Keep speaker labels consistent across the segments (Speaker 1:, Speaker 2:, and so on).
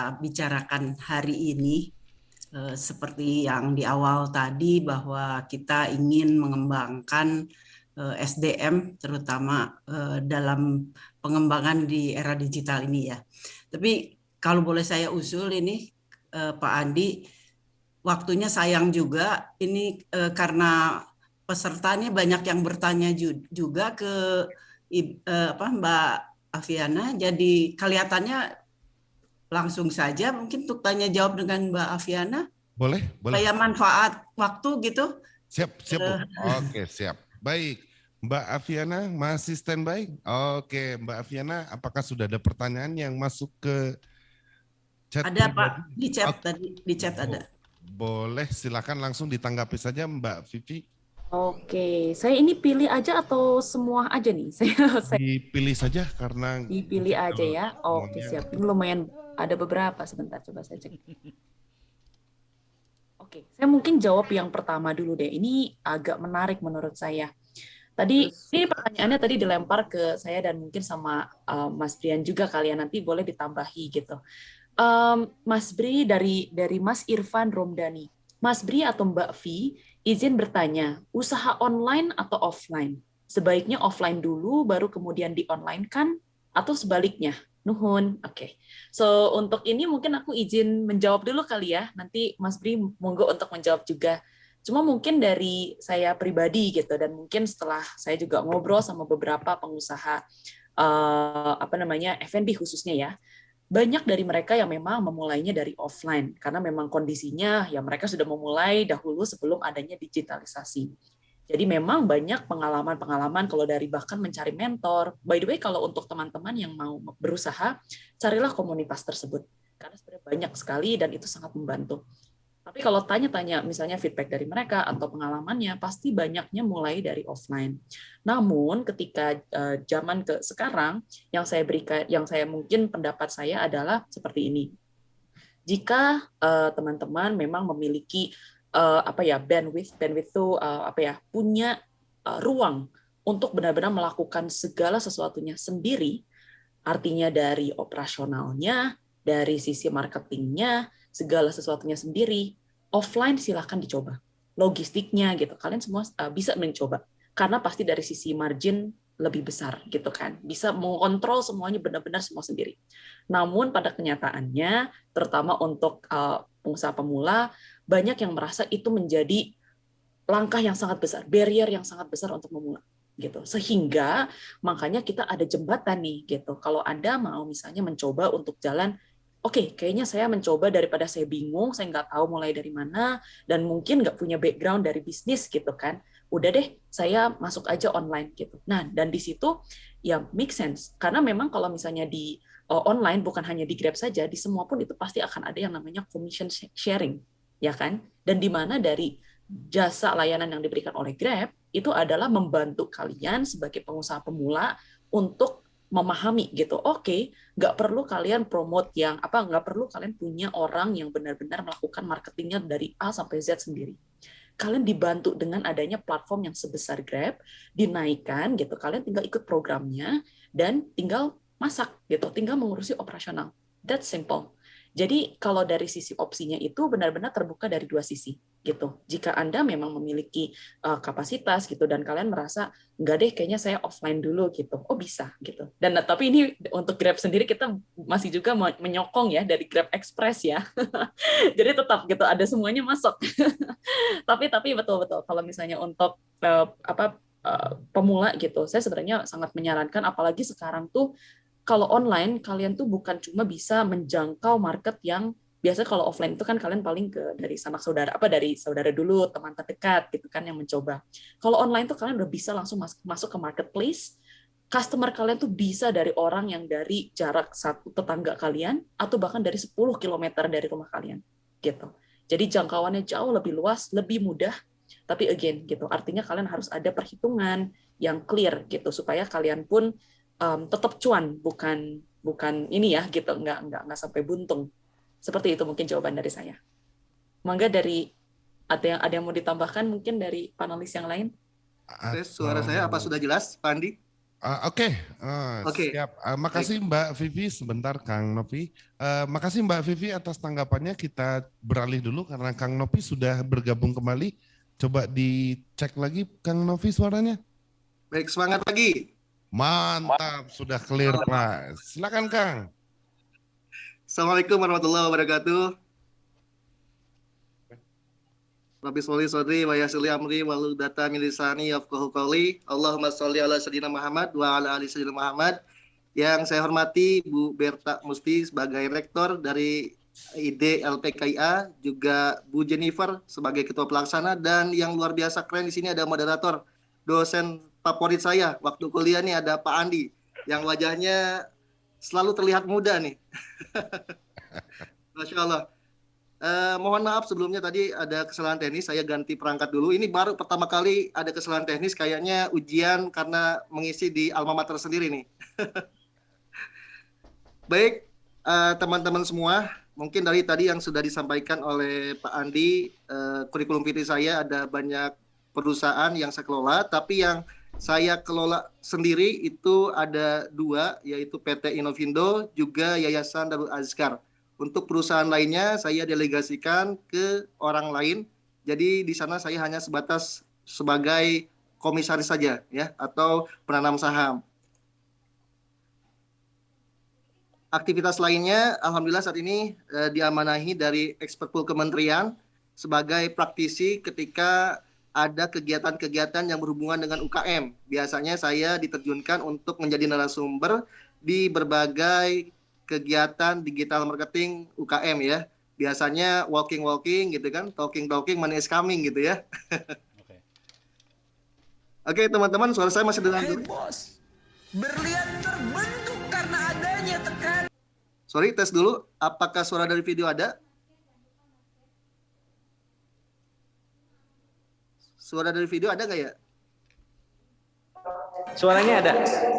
Speaker 1: kita bicarakan hari ini, seperti yang di awal tadi bahwa kita ingin mengembangkan SDM terutama dalam pengembangan di era digital ini ya. Tapi kalau boleh saya usul ini Pak Andi, waktunya sayang juga ini karena pesertanya banyak yang bertanya juga ke Mbak Aviana, jadi kelihatannya langsung saja mungkin untuk tanya jawab dengan Mbak Aviana.
Speaker 2: Boleh, boleh.
Speaker 1: Supaya manfaat waktu gitu.
Speaker 2: Siap, Bu. Oke, siap. Baik, Mbak Aviana masih standby? Oke, Mbak Aviana, apakah sudah ada pertanyaan yang masuk ke chat
Speaker 1: Ada Pak,
Speaker 2: pribadi?
Speaker 1: di chat tadi, di chat ada.
Speaker 2: Boleh, silakan langsung ditanggapi saja Mbak Vivi.
Speaker 3: Oke, saya ini pilih aja atau semua aja nih? Saya
Speaker 2: Dipilih saja karena
Speaker 3: dipilih aja ya. Oke,
Speaker 2: semuanya.
Speaker 3: siap. Ini lumayan ada beberapa, sebentar coba saya cek. Oke, saya mungkin jawab yang pertama dulu deh. Ini agak menarik menurut saya. Tadi ini pertanyaannya tadi dilempar ke saya dan mungkin sama Mas Brian juga, kalian nanti boleh ditambahi gitu. Mas Bri dari Mas Irfan Romdani. Mas Bri atau Mbak Vi, izin bertanya, usaha online atau offline? Sebaiknya offline dulu, baru kemudian di-online kan? Atau sebaliknya? Nuhun. Oke. So, untuk ini mungkin aku izin menjawab dulu kali ya. Nanti Mas Bri monggo untuk menjawab juga. Cuma mungkin dari saya pribadi gitu, dan mungkin setelah saya juga ngobrol sama beberapa pengusaha F&B khususnya ya, banyak dari mereka yang memang memulainya dari offline karena memang kondisinya ya mereka sudah memulai dahulu sebelum adanya digitalisasi. Jadi memang banyak pengalaman-pengalaman kalau dari bahkan mencari mentor. By the way, kalau untuk teman-teman yang mau berusaha, carilah komunitas tersebut karena sebenarnya banyak sekali dan itu sangat membantu. Tapi kalau tanya-tanya misalnya feedback dari mereka atau pengalamannya, pasti banyaknya mulai dari offline. Namun ketika zaman ke sekarang, yang saya mungkin pendapat saya adalah seperti ini. Jika teman-teman memang memiliki bandwidth itu punya ruang untuk benar-benar melakukan segala sesuatunya sendiri, artinya dari operasionalnya, dari sisi marketingnya, segala sesuatunya sendiri, offline silahkan dicoba. Logistiknya gitu, kalian semua bisa mencoba. Karena pasti dari sisi margin lebih besar gitu kan. Bisa mengontrol semuanya benar-benar semua sendiri. Namun pada kenyataannya, terutama untuk pengusaha pemula, banyak yang merasa itu menjadi langkah yang sangat besar, barrier yang sangat besar untuk memulai gitu. Sehingga makanya kita ada jembatan nih gitu. Kalau Anda mau misalnya mencoba untuk jalan, oke, kayaknya saya mencoba daripada saya bingung, saya nggak tahu mulai dari mana, dan mungkin nggak punya background dari bisnis gitu kan. Udah deh, saya masuk aja online gitu. Nah, dan di situ ya make sense. Karena memang kalau misalnya di online, bukan hanya di Grab saja, di semua pun itu pasti akan ada yang namanya commission sharing, ya kan? Dan di mana dari jasa layanan yang diberikan oleh Grab itu adalah membantu kalian sebagai pengusaha pemula untuk memahami gitu. Oke, nggak perlu kalian promote nggak perlu kalian punya orang yang benar-benar melakukan marketingnya dari A sampai Z sendiri. Kalian dibantu dengan adanya platform yang sebesar Grab, dinaikkan gitu. Kalian tinggal ikut programnya dan tinggal masak gitu, tinggal mengurusi operasional. That's simple. Jadi kalau dari sisi opsinya itu benar-benar terbuka dari dua sisi gitu. Jika Anda memang memiliki kapasitas gitu dan kalian merasa enggak deh kayaknya saya offline dulu gitu. Oh bisa gitu. Dan tapi ini untuk Grab sendiri kita masih juga menyokong ya dari Grab Express ya. Jadi tetap gitu ada semuanya masuk. tapi betul-betul kalau misalnya untuk pemula gitu, saya sebenarnya sangat menyarankan apalagi sekarang tuh kalau online kalian tuh bukan cuma bisa menjangkau market yang biasa kalau offline itu kan kalian paling dari sanak saudara dari saudara dulu, teman terdekat gitu kan yang mencoba. Kalau online tuh kalian udah bisa langsung masuk ke marketplace. Customer kalian tuh bisa dari orang yang dari jarak satu tetangga kalian atau bahkan dari 10 km dari rumah kalian gitu. Jadi jangkauannya jauh lebih luas, lebih mudah. Tapi again gitu, artinya kalian harus ada perhitungan yang clear gitu supaya kalian pun tetap cuan, bukan ini ya gitu, nggak sampai buntung. Seperti itu mungkin jawaban dari saya. Mangga dari ada yang mau ditambahkan mungkin dari panelis yang lain?
Speaker 4: Suara saya apa sudah jelas, Pak Andi?
Speaker 2: Oke,
Speaker 4: Oke,
Speaker 2: siap.
Speaker 4: baik.
Speaker 2: Makasih Mbak Vivi, sebentar Kang Novi. Makasih Mbak Vivi atas tanggapannya. Kita beralih dulu karena Kang Novi sudah bergabung kembali. Coba dicek lagi Kang Novi suaranya.
Speaker 4: Baik, semangat lagi.
Speaker 2: Mantap, sudah clear Pak. Silakan Kang.
Speaker 4: Assalamualaikum warahmatullahi wabarakatuh. Rabbi sholli shodri wa yassir li amri wahlul 'uqdatam min lisani yafqahu qawli. Allahumma sholli ala sayyidina Muhammad wa ala ali sayyidina Muhammad. Yang saya hormati Bu Berta Musti sebagai rektor dari ID LPKIA, juga Bu Jennifer sebagai ketua pelaksana, dan yang luar biasa keren di sini ada moderator, dosen favorit saya waktu kuliah nih, ada Pak Andi yang wajahnya selalu terlihat muda nih. Masya Allah. Mohon maaf sebelumnya tadi ada kesalahan teknis, saya ganti perangkat dulu. Ini baru pertama kali ada kesalahan teknis, kayaknya ujian karena mengisi di alma mater sendiri nih. Baik, teman-teman semua, mungkin dari tadi yang sudah disampaikan oleh Pak Andi, kurikulum vitae saya ada banyak perusahaan yang saya kelola, tapi yang saya kelola sendiri itu ada 2, yaitu PT Innovindo, juga Yayasan Darul Azkar. Untuk perusahaan lainnya saya delegasikan ke orang lain. Jadi di sana saya hanya sebatas sebagai komisaris saja ya, atau penanam saham. Aktivitas lainnya alhamdulillah saat ini diamanahi dari Expertpool Kementerian sebagai praktisi ketika ada kegiatan-kegiatan yang berhubungan dengan UKM. Biasanya saya diterjunkan untuk menjadi narasumber di berbagai kegiatan digital marketing UKM ya. Biasanya walking gitu kan, talking money is coming gitu ya. Oke, teman-teman, suara saya masih dengar?
Speaker 5: Hey bos, berlian terbentuk karena adanya tekanan.
Speaker 4: Sorry, tes dulu. Apakah suara dari video ada? Suara dari video ada nggak ya?
Speaker 6: Suaranya ada,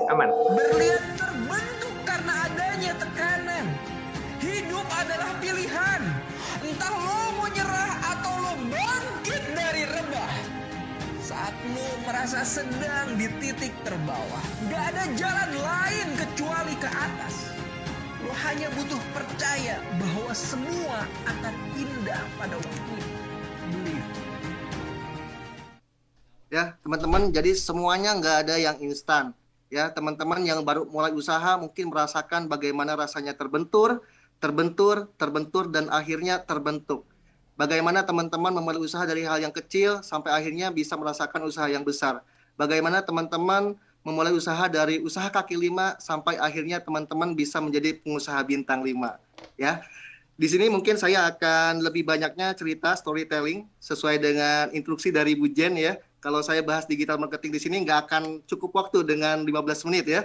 Speaker 6: aman.
Speaker 5: Berlian terbentuk karena adanya tekanan. Hidup adalah pilihan. Entah lo mau nyerah atau lo bangkit dari rebah. Saat lo merasa sedang di titik terbawah, gak ada jalan lain kecuali ke atas. Lo hanya butuh percaya bahwa semua akan indah pada waktunya. Believe.
Speaker 4: Ya, teman-teman, jadi semuanya nggak ada yang instan. Ya, teman-teman yang baru mulai usaha mungkin merasakan bagaimana rasanya terbentur, dan akhirnya terbentuk. Bagaimana teman-teman memulai usaha dari hal yang kecil sampai akhirnya bisa merasakan usaha yang besar. Bagaimana teman-teman memulai usaha dari usaha kaki 5 sampai akhirnya teman-teman bisa menjadi pengusaha bintang 5. Ya. Di sini mungkin saya akan lebih banyaknya cerita storytelling sesuai dengan instruksi dari Bu Jen ya. Kalau saya bahas digital marketing di sini nggak akan cukup waktu dengan 15 menit ya.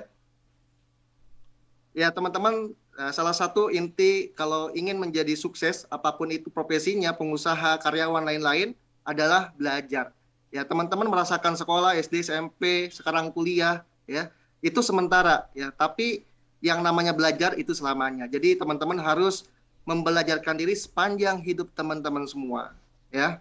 Speaker 4: Ya teman-teman, salah satu inti kalau ingin menjadi sukses, apapun itu profesinya, pengusaha, karyawan, lain-lain, adalah belajar. Ya teman-teman merasakan sekolah, SD, SMP, sekarang kuliah, ya itu sementara ya. Tapi yang namanya belajar itu selamanya. Jadi teman-teman harus membelajarkan diri sepanjang hidup teman-teman semua. Ya.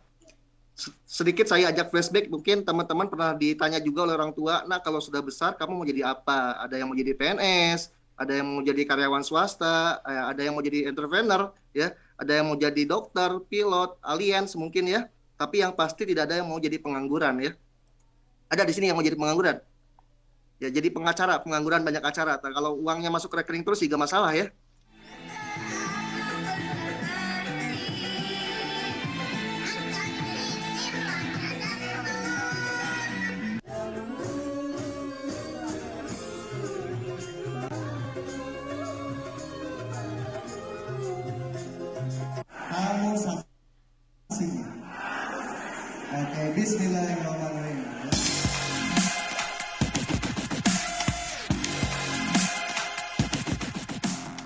Speaker 4: Sedikit saya ajak flashback, mungkin teman-teman pernah ditanya juga oleh orang tua, nah kalau sudah besar kamu mau jadi apa? Ada yang mau jadi PNS, ada yang mau jadi karyawan swasta, ada yang mau jadi entrepreneur, ya, ada yang mau jadi dokter, pilot, aliens mungkin ya. Tapi yang pasti tidak ada yang mau jadi pengangguran ya. Ada di sini yang mau jadi pengangguran? Ya, jadi pengacara, pengangguran banyak acara. Kalau uangnya masuk rekening terus juga masalah ya.
Speaker 7: Oke, bismillahirrahmanirrahim.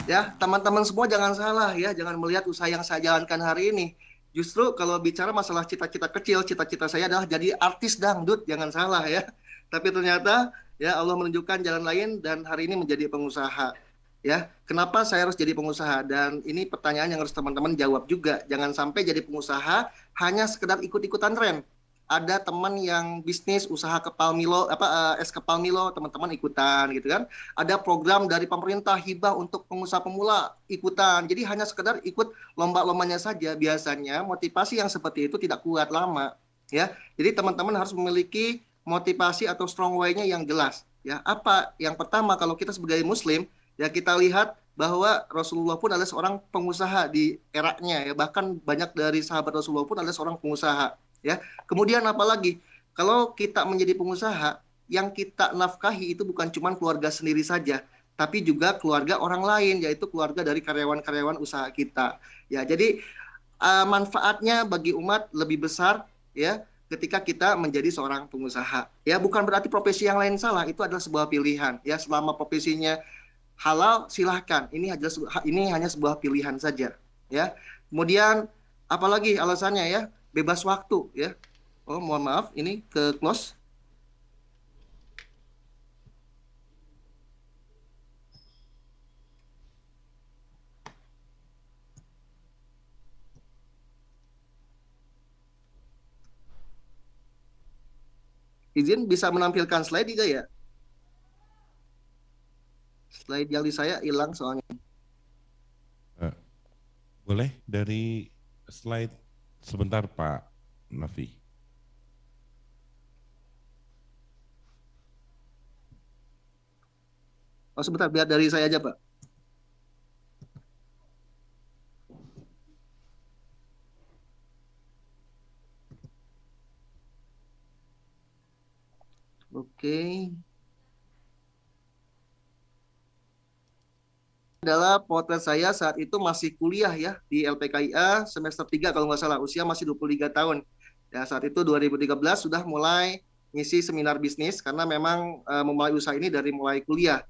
Speaker 4: Ya, teman-teman semua jangan salah ya, jangan melihat usaha yang saya jalankan hari ini. Justru kalau bicara masalah cita-cita kecil, cita-cita saya adalah jadi artis dangdut, jangan salah ya. Tapi ternyata ya Allah menunjukkan jalan lain dan hari ini menjadi pengusaha. Ya, kenapa saya harus jadi pengusaha? Dan ini pertanyaan yang harus teman-teman jawab juga. Jangan sampai jadi pengusaha hanya sekedar ikut-ikutan tren. ada teman yang bisnis usaha kepal Milo es kepal Milo, teman-teman ikutan gitu kan. Ada program dari pemerintah hibah untuk pengusaha pemula, ikutan. Jadi hanya sekedar ikut lomba-lombanya saja. Biasanya motivasi yang seperti itu tidak kuat lama ya. Jadi teman-teman harus memiliki motivasi atau strong way-nya yang jelas ya. Apa yang pertama, kalau kita sebagai muslim ya, kita lihat bahwa Rasulullah pun adalah seorang pengusaha di eranya ya. Bahkan banyak dari sahabat Rasulullah pun adalah seorang pengusaha ya. Kemudian apalagi kalau kita menjadi pengusaha, yang kita nafkahi itu bukan cuma keluarga sendiri saja, tapi juga keluarga orang lain, yaitu keluarga dari karyawan-karyawan usaha kita ya. Jadi manfaatnya bagi umat lebih besar ya ketika kita menjadi seorang pengusaha ya. Bukan berarti profesi yang lain salah, itu adalah sebuah pilihan ya. Selama profesinya halal silahkan, ini hanya sebuah pilihan saja ya. Kemudian apalagi alasannya ya, bebas waktu ya. Oh mohon maaf, ini ke close. Izin bisa menampilkan slide juga ya. Slide yang di saya hilang soalnya.
Speaker 2: Boleh dari slide sebentar Pak Nafi.
Speaker 4: Oh sebentar, biar dari saya aja Pak. Oke. Adalah potret saya saat itu masih kuliah ya di LPKIA semester 3 kalau nggak salah, usia masih 23 tahun. Ya saat itu 2013 sudah mulai ngisi seminar bisnis karena memang memulai usaha ini dari mulai kuliah.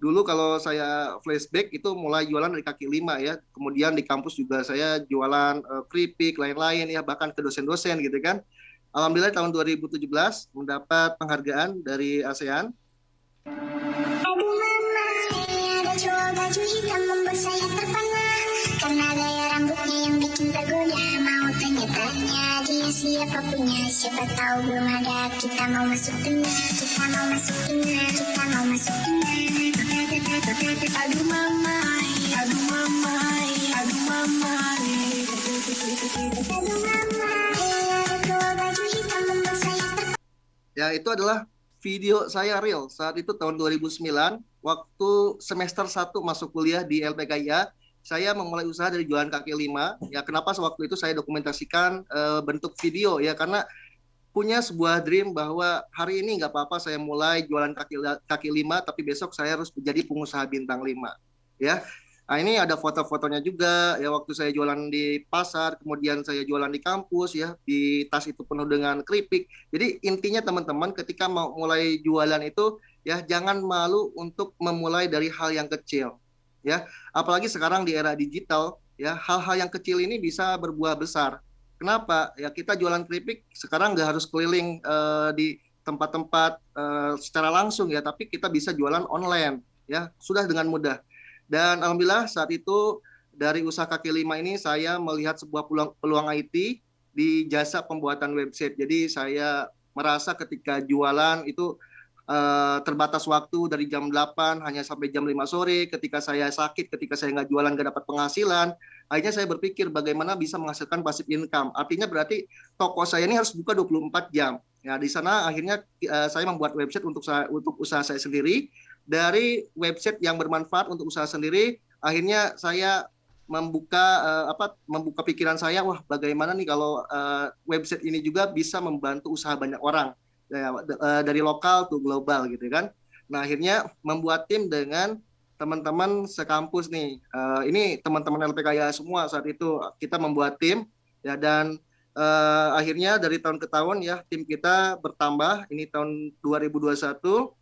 Speaker 4: Dulu kalau saya flashback itu mulai jualan dari kaki lima ya. Kemudian di kampus juga saya jualan keripik lain-lain ya, bahkan ke dosen-dosen gitu kan. Alhamdulillah tahun 2017 mendapat penghargaan dari ASEAN.
Speaker 8: Aduh mama, ada cowok baju hitam membuat saya terpana. Karena gaya rambutnya yang bikin tergoda. Mau tanya-tanya dia siapa punya. Siapa tahu belum ada. Kita mau masuk tengah. Kita mau masuk tengah. Kita mau masuk tengah. Aduh mama, aduh mama, aduh mama. Aduh mama, ada cowok baju hitam membuat saya terpana.
Speaker 4: Ya itu adalah video saya real saat itu tahun 2009 waktu semester 1 masuk kuliah di LPKIA. Saya memulai usaha dari jualan kaki lima ya. Kenapa sewaktu itu saya dokumentasikan bentuk video ya, karena punya sebuah dream bahwa hari ini nggak apa-apa saya mulai jualan kaki lima, tapi besok saya harus menjadi pengusaha bintang 5 ya. Nah ini ada foto-fotonya juga ya, waktu saya jualan di pasar, kemudian saya jualan di kampus ya, di tas itu penuh dengan keripik. Jadi intinya teman-teman ketika mau mulai jualan itu ya, jangan malu untuk memulai dari hal yang kecil ya. Apalagi sekarang di era digital ya, hal-hal yang kecil ini bisa berbuah besar. Kenapa? Ya kita jualan keripik sekarang nggak harus keliling di tempat-tempat secara langsung ya, tapi kita bisa jualan online ya, sudah dengan mudah. Dan alhamdulillah saat itu dari usaha kaki lima ini saya melihat sebuah peluang IT di jasa pembuatan website. Jadi saya merasa ketika jualan itu terbatas waktu dari jam 8 hanya sampai jam 5 sore. Ketika saya sakit, ketika saya nggak jualan nggak dapat penghasilan, akhirnya saya berpikir bagaimana bisa menghasilkan passive income. Artinya berarti toko saya ini harus buka 24 jam. Ya, di sana akhirnya saya membuat website untuk usaha saya sendiri. Dari website yang bermanfaat untuk usaha sendiri, akhirnya saya membuka pikiran saya, wah bagaimana nih kalau website ini juga bisa membantu usaha banyak orang. Ya, dari lokal to global gitu kan. Nah akhirnya membuat tim dengan teman-teman sekampus nih. Ini teman-teman LPKIA semua saat itu kita membuat tim ya, dan akhirnya dari tahun ke tahun ya tim kita bertambah. Ini tahun 2021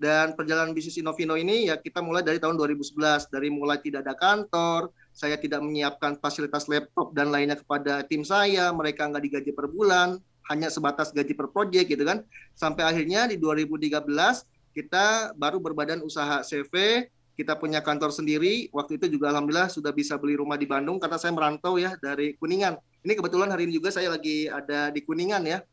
Speaker 4: dan perjalanan bisnis Innovino ini ya kita mulai dari tahun 2011. Dari mulai tidak ada kantor, saya tidak menyiapkan fasilitas laptop dan lainnya kepada tim saya, mereka nggak digaji per bulan, hanya sebatas gaji per proyek gitu kan. Sampai akhirnya di 2013 kita baru berbadan usaha CV, kita punya kantor sendiri. Waktu itu juga alhamdulillah sudah bisa beli rumah di Bandung karena saya merantau ya dari Kuningan. Ini kebetulan hari ini juga saya lagi ada di Kuningan ya.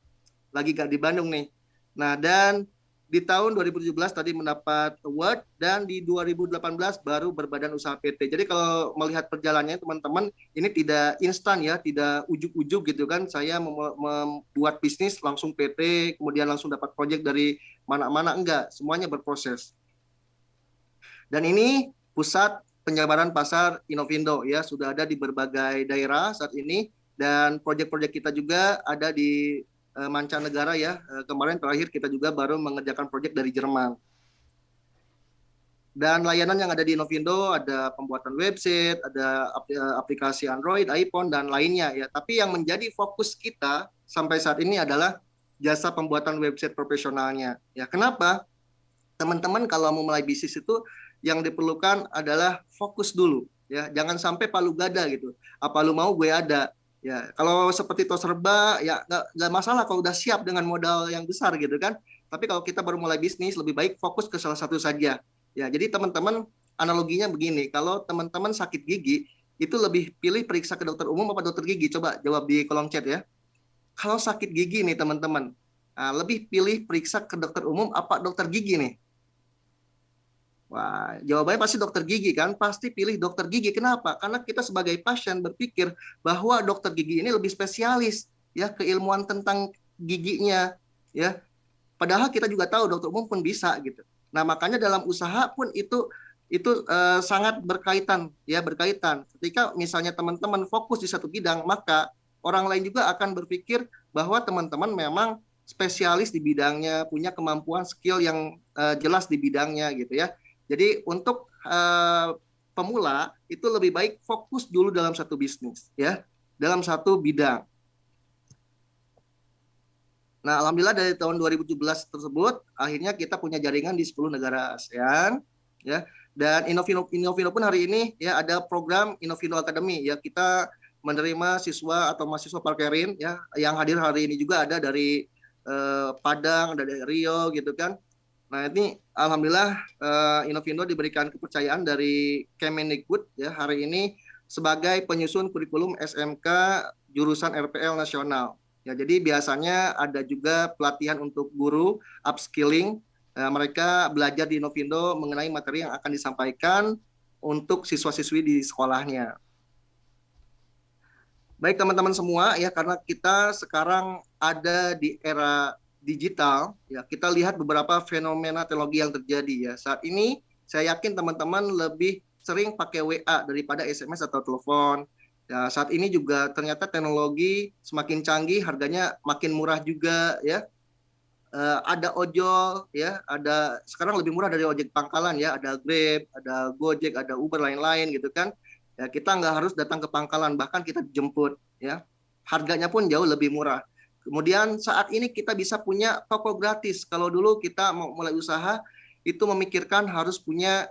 Speaker 4: lagi gak di Bandung nih. Nah, dan di tahun 2017 tadi mendapat award, dan di 2018 baru berbadan usaha PT. Jadi kalau melihat perjalanannya teman-teman, ini tidak instan ya, tidak ujuk-ujuk gitu kan. Saya membuat bisnis langsung PT, kemudian langsung dapat proyek dari mana-mana, enggak. Semuanya berproses. Dan ini pusat penyebaran pasar Innovindo ya, sudah ada di berbagai daerah saat ini, dan proyek-proyek kita juga ada di mancanegara ya. Kemarin terakhir kita juga baru mengerjakan proyek dari Jerman. Dan layanan yang ada di Innovindo ada pembuatan website, ada aplikasi Android, iPhone, dan lainnya ya. Tapi yang menjadi fokus kita sampai saat ini adalah jasa pembuatan website profesionalnya. Ya, kenapa? Teman-teman kalau mau mulai bisnis itu yang diperlukan adalah fokus dulu ya. Jangan sampai palu gada gitu. Apa lu mau gue ada. Ya, kalau seperti tos serba ya nggak masalah kalau udah siap dengan modal yang besar gitu kan. Tapi kalau kita baru mulai bisnis, lebih baik fokus ke salah satu saja. Ya, jadi teman-teman analoginya begini, kalau teman-teman sakit gigi, itu lebih pilih periksa ke dokter umum apa dokter gigi? Coba jawab di kolom chat ya. Kalau sakit gigi nih teman-teman, lebih pilih periksa ke dokter umum apa dokter gigi nih? Wah, jawabannya pasti dokter gigi kan? Pasti pilih dokter gigi. Kenapa? Karena kita sebagai pasien berpikir bahwa dokter gigi ini lebih spesialis ya, keilmuan tentang giginya ya. Padahal kita juga tahu dokter umum pun bisa gitu. Nah, makanya dalam usaha pun itu sangat berkaitan ya, berkaitan. Ketika misalnya teman-teman fokus di satu bidang, maka orang lain juga akan berpikir bahwa teman-teman memang spesialis di bidangnya, punya kemampuan skill yang jelas di bidangnya gitu ya. Jadi untuk pemula itu lebih baik fokus dulu dalam satu bisnis ya, dalam satu bidang. Nah, alhamdulillah dari tahun 2017 tersebut akhirnya kita punya jaringan di 10 negara ASEAN ya. Dan Innovindo pun hari ini ya ada program Innovindo Academy ya, kita menerima siswa atau mahasiswa parkerin ya, yang hadir hari ini juga ada dari Padang, ada dari Rio gitu kan. Nah, ini alhamdulillah Innovindo diberikan kepercayaan dari Kemendikbud ya hari ini sebagai penyusun kurikulum SMK jurusan RPL nasional. Ya, jadi biasanya ada juga pelatihan untuk guru, upskilling, mereka belajar di Innovindo mengenai materi yang akan disampaikan untuk siswa-siswi di sekolahnya. Baik teman-teman semua ya, karena kita sekarang ada di era digital ya, kita lihat beberapa fenomena teknologi yang terjadi ya. Saat ini saya yakin teman-teman lebih sering pakai WA daripada SMS atau telepon. Ya, saat ini juga ternyata teknologi semakin canggih, harganya makin murah juga ya. Ada ojol ya, ada sekarang lebih murah dari ojek pangkalan ya, ada Grab, ada Gojek, ada Uber, lain-lain gitu kan. Ya, kita nggak harus datang ke pangkalan, bahkan kita dijemput ya. Harganya pun jauh lebih murah. Kemudian saat ini kita bisa punya toko gratis. Kalau dulu kita mau mulai usaha itu memikirkan harus punya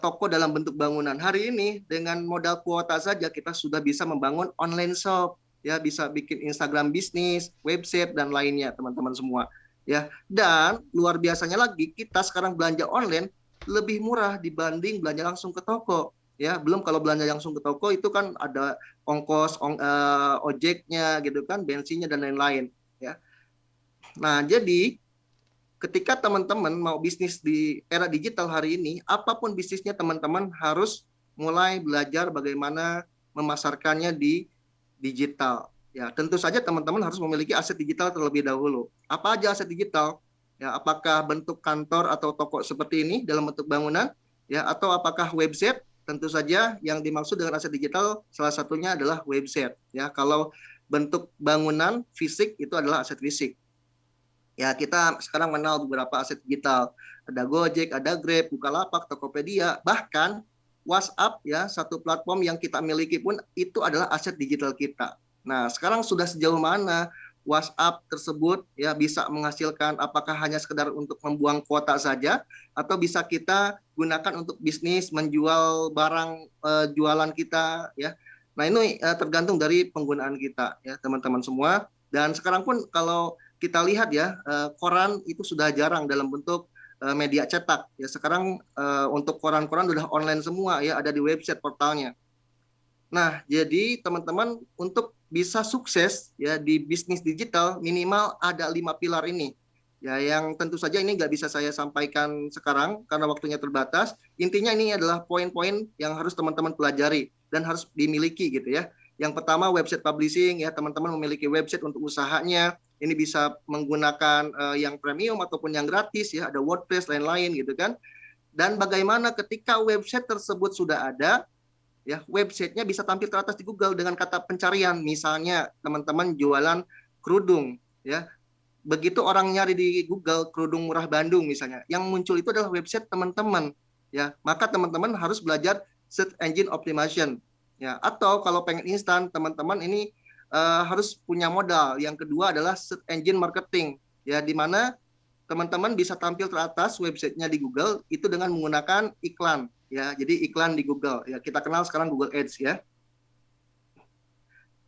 Speaker 4: toko dalam bentuk bangunan. Hari ini dengan modal kuota saja kita sudah bisa membangun online shop ya, bisa bikin Instagram bisnis, website, dan lainnya teman-teman semua ya. Dan luar biasanya lagi, kita sekarang belanja online lebih murah dibanding belanja langsung ke toko ya. Belum kalau belanja langsung ke toko itu kan ada ongkos ojeknya gitu kan, bensinnya dan lain-lain ya. Nah, jadi ketika teman-teman mau bisnis di era digital hari ini, apapun bisnisnya teman-teman harus mulai belajar bagaimana memasarkannya di digital. Ya, tentu saja teman-teman harus memiliki aset digital terlebih dahulu. Apa aja aset digital? Ya, apakah bentuk kantor atau toko seperti ini dalam bentuk bangunan? Ya, atau apakah website? Tentu saja yang dimaksud dengan aset digital salah satunya adalah website. Ya, kalau bentuk bangunan fisik itu adalah aset fisik. Ya, kita sekarang mengenal beberapa aset digital. Ada Gojek, ada Grab, Bukalapak, Tokopedia, bahkan WhatsApp ya, satu platform yang kita miliki pun itu adalah aset digital kita. Nah, sekarang sudah sejauh mana WhatsApp tersebut ya bisa menghasilkan, apakah hanya sekedar untuk membuang kuota saja atau bisa kita gunakan untuk bisnis, menjual barang jualan kita ya. Nah, ini tergantung dari penggunaan kita ya, teman-teman semua. Dan sekarang pun kalau kita lihat ya, koran itu sudah jarang dalam bentuk media cetak ya. Sekarang untuk koran-koran sudah online semua ya, ada di website portalnya. Nah, jadi teman-teman untuk bisa sukses ya di bisnis digital, minimal ada 5 pilar ini. Ya, yang tentu saja ini nggak bisa saya sampaikan sekarang karena waktunya terbatas. Intinya ini adalah poin-poin yang harus teman-teman pelajari dan harus dimiliki gitu ya. Yang pertama website publishing ya, teman-teman memiliki website untuk usahanya. Ini bisa menggunakan yang premium ataupun yang gratis ya, ada WordPress lain-lain gitu kan. Dan bagaimana ketika website tersebut sudah ada, ya websitenya bisa tampil teratas di Google dengan kata pencarian. Misalnya teman-teman jualan kerudung ya. Begitu orang nyari di Google kerudung murah Bandung misalnya, yang muncul itu adalah website teman-teman ya. Maka teman-teman harus belajar search engine optimization ya. Atau kalau pengen instan, teman-teman ini harus punya modal. Yang kedua adalah search engine marketing ya, di mana teman-teman bisa tampil teratas websitenya di Google itu dengan menggunakan iklan ya. Jadi iklan di Google ya, kita kenal sekarang Google Ads ya.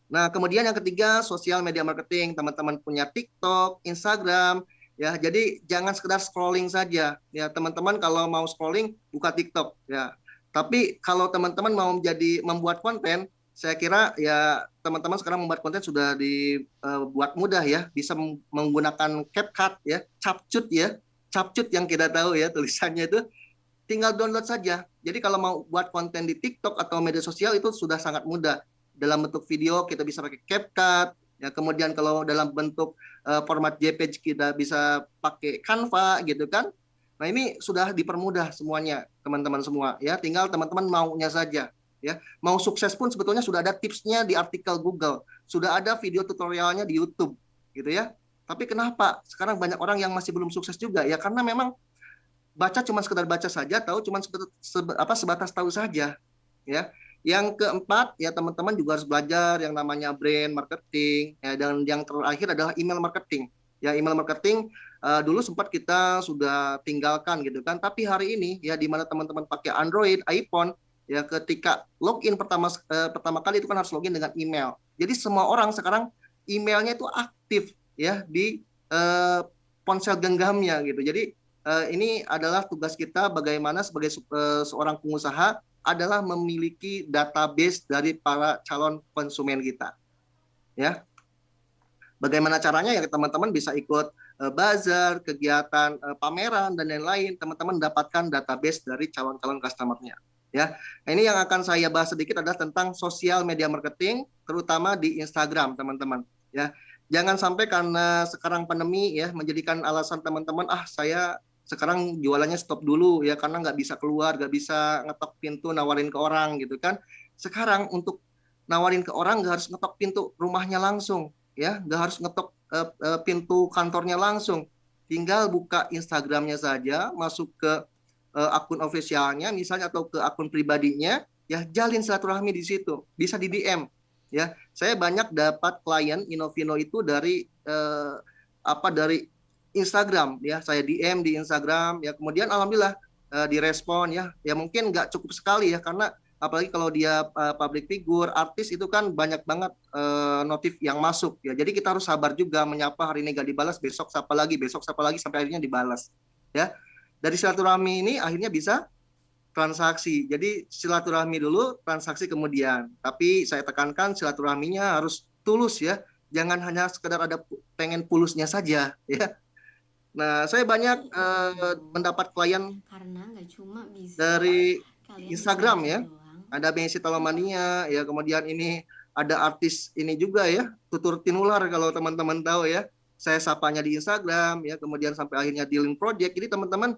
Speaker 4: Nah, kemudian yang ketiga, sosial media marketing. Teman-teman punya TikTok, Instagram, ya. Jadi jangan sekedar scrolling saja. Ya, teman-teman kalau mau scrolling, buka TikTok, ya. Tapi kalau teman-teman mau membuat konten, saya kira ya teman-teman sekarang membuat konten sudah dibuat mudah ya. Bisa menggunakan CapCut ya, CapCut ya. CapCut yang kita tahu ya tulisannya itu. Tinggal download saja. Jadi kalau mau buat konten di TikTok atau media sosial itu sudah sangat mudah. Dalam bentuk video kita bisa pakai CapCut, ya kemudian kalau dalam bentuk format JPG kita bisa pakai Canva gitu kan. Nah, ini sudah dipermudah semuanya teman-teman semua ya, tinggal teman-teman maunya saja ya. Mau sukses pun sebetulnya sudah ada tipsnya di artikel Google, sudah ada video tutorialnya di YouTube gitu ya. Tapi kenapa sekarang banyak orang yang masih belum sukses juga ya, karena memang baca cuma sekedar baca saja, tahu cuma sebatas tahu saja ya. Yang keempat ya teman-teman juga harus belajar yang namanya brand marketing ya, dan yang terakhir adalah email marketing. Ya, email marketing dulu sempat kita sudah tinggalkan gitu kan, tapi hari ini ya di mana teman-teman pakai Android, iPhone ya, ketika login pertama kali itu kan harus login dengan email. Jadi semua orang sekarang emailnya itu aktif ya di ponsel genggamnya gitu. Jadi ini adalah tugas kita bagaimana sebagai seorang pengusaha adalah memiliki database dari para calon konsumen kita. Ya. Bagaimana caranya ya, teman-teman bisa ikut bazar, kegiatan pameran dan lain-lain, teman-teman dapatkan database dari calon-calon customer-nya. Ya. Nah, ini yang akan saya bahas sedikit adalah tentang sosial media marketing, terutama di Instagram, teman-teman. Ya. Jangan sampai karena sekarang pandemi ya menjadikan alasan teman-teman, saya sekarang jualannya stop dulu ya karena nggak bisa keluar, nggak bisa ngetok pintu nawarin ke orang gitu kan. Sekarang untuk nawarin ke orang nggak harus ngetok pintu rumahnya langsung ya, nggak harus ngetok pintu kantornya langsung. Tinggal buka Instagramnya saja, masuk ke akun officialnya misalnya atau ke akun pribadinya ya, jalin silaturahmi di situ, bisa di DM ya. Saya banyak dapat klien Inovino itu dari dari Instagram ya, saya DM di Instagram ya, kemudian alhamdulillah direspon ya mungkin nggak cukup sekali ya, karena apalagi kalau dia public figure, artis itu kan banyak banget notif yang masuk ya, jadi kita harus sabar juga menyapa, hari ini nggak dibalas, besok sapa lagi sampai akhirnya dibalas ya. Dari silaturahmi ini akhirnya bisa transaksi. Jadi silaturahmi dulu, transaksi kemudian, tapi saya tekankan silaturahminya harus tulus ya, jangan hanya sekedar ada pengen pulusnya saja ya. Nah, saya banyak mendapat klien dari Instagram ya. Ada Messi Talomania ya, kemudian ini ada artis ini juga ya, Tutur Tinular kalau teman-teman tahu ya. Saya sapanya di Instagram ya, kemudian sampai akhirnya dealing project. Jadi teman-teman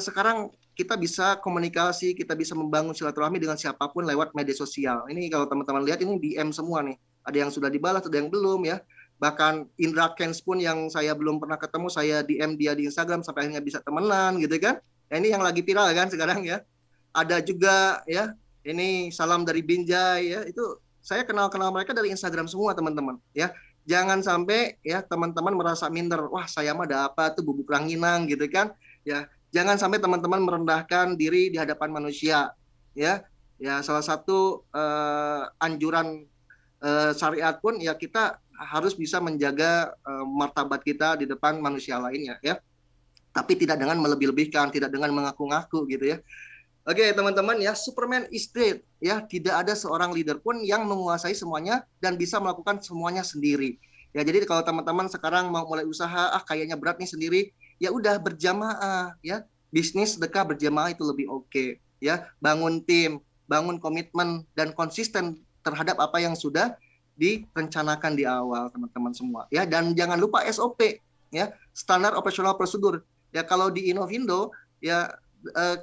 Speaker 4: sekarang kita bisa komunikasi, kita bisa membangun silaturahmi dengan siapapun lewat media sosial. Ini kalau teman-teman lihat ini DM semua nih. Ada yang sudah dibalas, ada yang belum ya. Bahkan Indra Kents pun yang saya belum pernah ketemu, saya DM dia di Instagram sampai akhirnya bisa temenan gitu kan. Nah, ini yang lagi viral kan sekarang ya. Ada juga ya, ini salam dari Binjai ya, itu saya kenal mereka dari Instagram semua teman-teman ya. Jangan sampai ya teman-teman merasa minder, wah saya mah ada apa tuh bubuk ranginang gitu kan ya. Jangan sampai teman-teman merendahkan diri di hadapan manusia ya. Ya, salah satu anjuran syariat pun ya, kita harus bisa menjaga martabat kita di depan manusia lainnya ya. Tapi tidak dengan melebih-lebihkan, tidak dengan mengaku-ngaku gitu ya. Oke, teman-teman ya, Superman is dead ya, tidak ada seorang leader pun yang menguasai semuanya dan bisa melakukan semuanya sendiri. Ya, jadi kalau teman-teman sekarang mau mulai usaha, kayaknya berat nih sendiri, ya udah berjamaah ya. Bisnis sedekah berjamaah itu lebih oke ya. Bangun tim, bangun komitmen dan konsisten terhadap apa yang sudah direncanakan di awal, teman-teman semua ya. Dan jangan lupa SOP ya, standar operasional prosedur. Ya, kalau di Innovindo ya,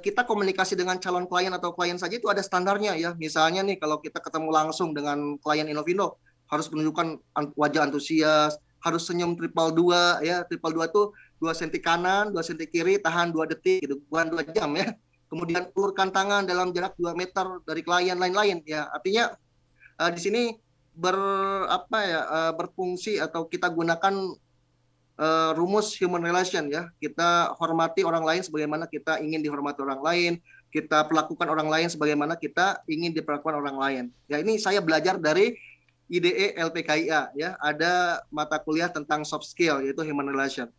Speaker 4: kita komunikasi dengan calon klien atau klien saja itu ada standarnya ya. Misalnya nih kalau kita ketemu langsung dengan klien Innovindo harus menunjukkan wajah antusias, harus senyum triple 2 ya. Triple 2 tuh 2 cm kanan, 2 cm kiri, tahan 2 detik gitu, bukan 2 jam ya. Kemudian ulurkan tangan dalam jarak 2 meter dari klien lain-lain ya. Artinya di sini berfungsi atau kita gunakan rumus human relation ya. Kita hormati orang lain sebagaimana kita ingin dihormati orang lain, kita perlakukan orang lain sebagaimana kita ingin diperlakukan orang lain. Ya, ini saya belajar dari IDE LPKIA ya. Ada mata kuliah tentang soft skill yaitu human relation.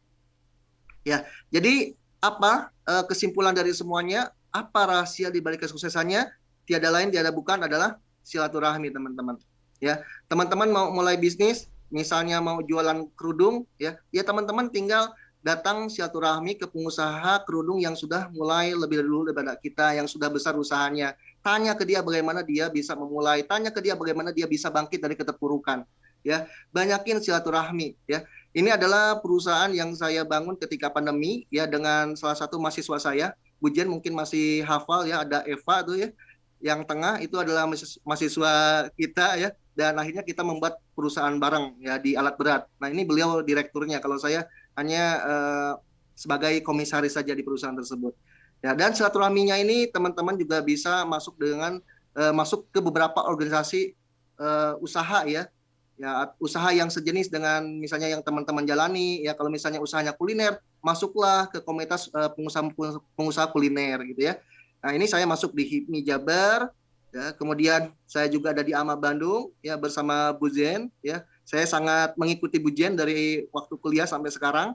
Speaker 4: Ya, jadi apa kesimpulan dari semuanya? Apa rahasia di balik kesuksesannya? Tiada lain tiada bukan adalah silaturahmi, teman-teman. Ya, teman-teman mau mulai bisnis, misalnya mau jualan kerudung ya teman-teman tinggal datang silaturahmi ke pengusaha kerudung yang sudah mulai lebih dulu daripada kita, yang sudah besar usahanya. Tanya ke dia bagaimana dia bisa memulai, tanya ke dia bagaimana dia bisa bangkit dari keterpurukan. Ya, banyakin silaturahmi ya. Ini adalah perusahaan yang saya bangun ketika pandemi ya, dengan salah satu mahasiswa saya. Bu Jen mungkin masih hafal ya, ada Eva tuh ya. Yang tengah itu adalah mahasiswa kita ya, dan akhirnya kita membuat perusahaan bareng ya di alat berat. Nah, ini beliau direkturnya, kalau saya hanya sebagai komisaris saja di perusahaan tersebut. Ya, dan silaturahminya ini teman-teman juga bisa masuk masuk ke beberapa organisasi usaha ya. Ya, usaha yang sejenis dengan misalnya yang teman-teman jalani ya. Kalau misalnya usahanya kuliner, masuklah ke komunitas pengusaha kuliner gitu ya. Nah, ini saya masuk di HIPMI Jabar ya, kemudian saya juga ada di AMA Bandung ya bersama Bu Jen ya. Saya sangat mengikuti Bu Jen dari waktu kuliah sampai sekarang.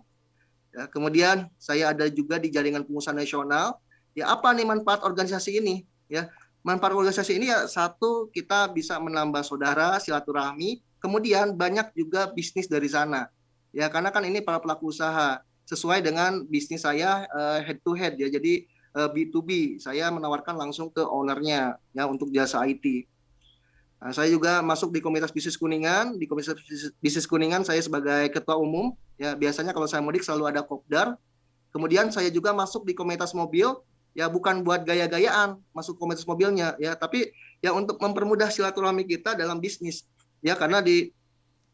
Speaker 4: Ya, kemudian saya ada juga di Jaringan Pengusaha Nasional. Ya, apa nih manfaat organisasi ini? Ya, manfaat organisasi ini ya, satu, kita bisa menambah saudara, silaturahmi, kemudian banyak juga bisnis dari sana. Ya, karena kan ini para pelaku usaha sesuai dengan bisnis saya head to head ya. Jadi B2B, saya menawarkan langsung ke ownernya ya untuk jasa IT. Nah, saya juga masuk di Komunitas Bisnis Kuningan. Di Komunitas Bisnis Kuningan saya sebagai ketua umum ya. Biasanya kalau saya mudik selalu ada kopdar. Kemudian saya juga masuk di komunitas mobil ya, bukan buat gaya-gayaan masuk komunitas mobilnya ya, tapi ya untuk mempermudah silaturahmi kita dalam bisnis ya, karena di